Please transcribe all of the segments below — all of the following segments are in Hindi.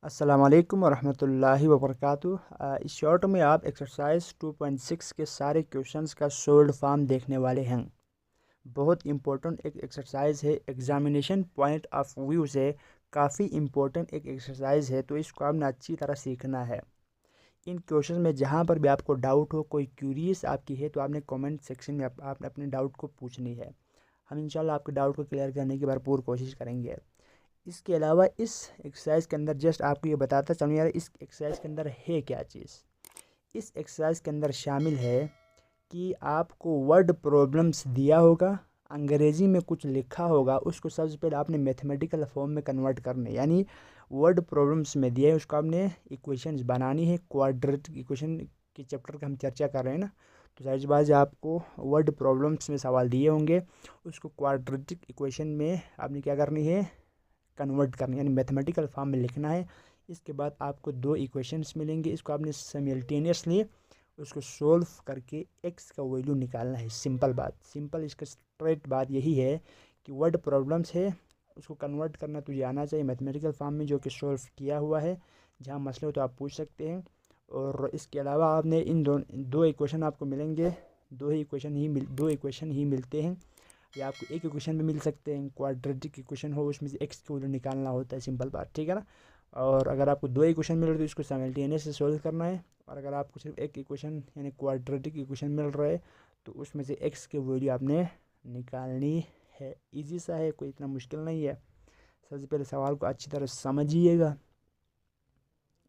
अस्सलाम वालेकुम वरहमतुल्लाहि वबरकातुहू। इस शॉर्ट में आप एक्सरसाइज 2.6 के सारे क्वेश्चंस का सोल्ड फॉर्म देखने वाले हैं। बहुत इम्पोर्टेंट एक एक्सरसाइज है, एग्जामिनेशन पॉइंट ऑफ व्यू से काफ़ी इम्पोर्टेंट एक एक्सरसाइज है, तो इसको आपने अच्छी तरह सीखना है। इन क्वेश्चन में जहाँ पर भी आपको डाउट हो, कोई क्यूरीज आपकी है, तो आपने कमेंट सेक्शन में आपने अपने डाउट को पूछनी है। हम इंशाल्लाह आपके डाउट को क्लियर करने की भरपूर कोशिश करेंगे। इसके अलावा इस एक्सरसाइज के अंदर जस्ट आपको ये बताता चलूँ यार, इस एक्सरसाइज के अंदर है क्या चीज़। इस एक्सरसाइज के अंदर शामिल है कि आपको वर्ड प्रॉब्लम्स दिया होगा, अंग्रेज़ी में कुछ लिखा होगा, उसको सबसे पहले आपने मैथमेटिकल फॉर्म में कन्वर्ट करने, यानी वर्ड प्रॉब्लम्स में दिया है उसको आपने इक्वेशंस बनानी है। क्वाड्रेटिक इक्वेशन की चैप्टर का हम चर्चा कर रहे हैं ना, तो जाहिर बात है आपको वर्ड प्रॉब्लम्स में सवाल दिए होंगे, उसको क्वाड्रेटिक इक्वेशन में आपने क्या करनी है, कन्वर्ट करना, यानी मैथमेटिकल फॉर्म में लिखना है। इसके बाद आपको दो इक्वेशंस मिलेंगे, इसको आपने साइमल्टेनियसली उसको सोल्व करके एक्स का वैल्यू निकालना है। सिंपल बात, सिंपल इसका स्ट्रेट बात यही है कि वर्ड प्रॉब्लम्स है, उसको कन्वर्ट करना तुझे आना चाहिए मैथमेटिकल फॉर्म में, जो कि सोल्व किया हुआ है। जहाँ मसले हो तो आप पूछ सकते हैं। और इसके अलावा आपने इन दो इक्वेशन आपको मिलेंगे, दो इक्वेशन ही मिलते हैं, या आपको एक इक्वेशन में मिल सकते हैं। क्वाड्रेटिक इक्वेशन हो, उसमें से एक्स की वैल्यू निकालना होता है, सिंपल बात, ठीक है ना। और अगर आपको दो इक्वेशन मिल रही है तो इसको साइमल्टेनियस से सोल्व करना है। और अगर आपको सिर्फ एक इक्वेशन यानी क्वाड्रेटिक इक्वेशन मिल रहा है तो उसमें से एक्स की वैल्यू आपने निकालनी है। इजी सा है, कोई इतना मुश्किल नहीं है। सबसे पहले सवाल को अच्छी तरह समझिएगा,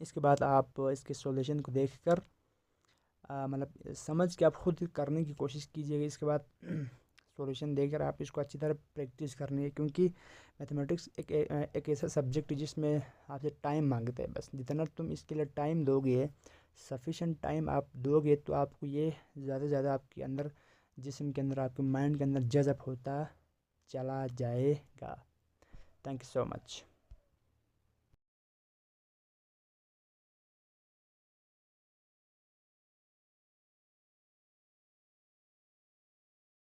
इसके बाद आप इसके सॉल्यूशन को देखकर मतलब समझ के आप खुद करने की कोशिश कीजिएगा। इसके बाद सॉल्यूशन देकर आप इसको अच्छी तरह प्रैक्टिस करनी है, क्योंकि मैथमेटिक्स एक ऐसा सब्जेक्ट है जिसमें आपसे टाइम मांगते हैं। बस जितना तुम इसके लिए टाइम दोगे, सफिशेंट टाइम आप दोगे, तो आपको ये ज़्यादा से ज़्यादा आपके अंदर, जिस्म के अंदर, आपके माइंड के अंदर जज़ब होता चला जाएगा। Thank you so much.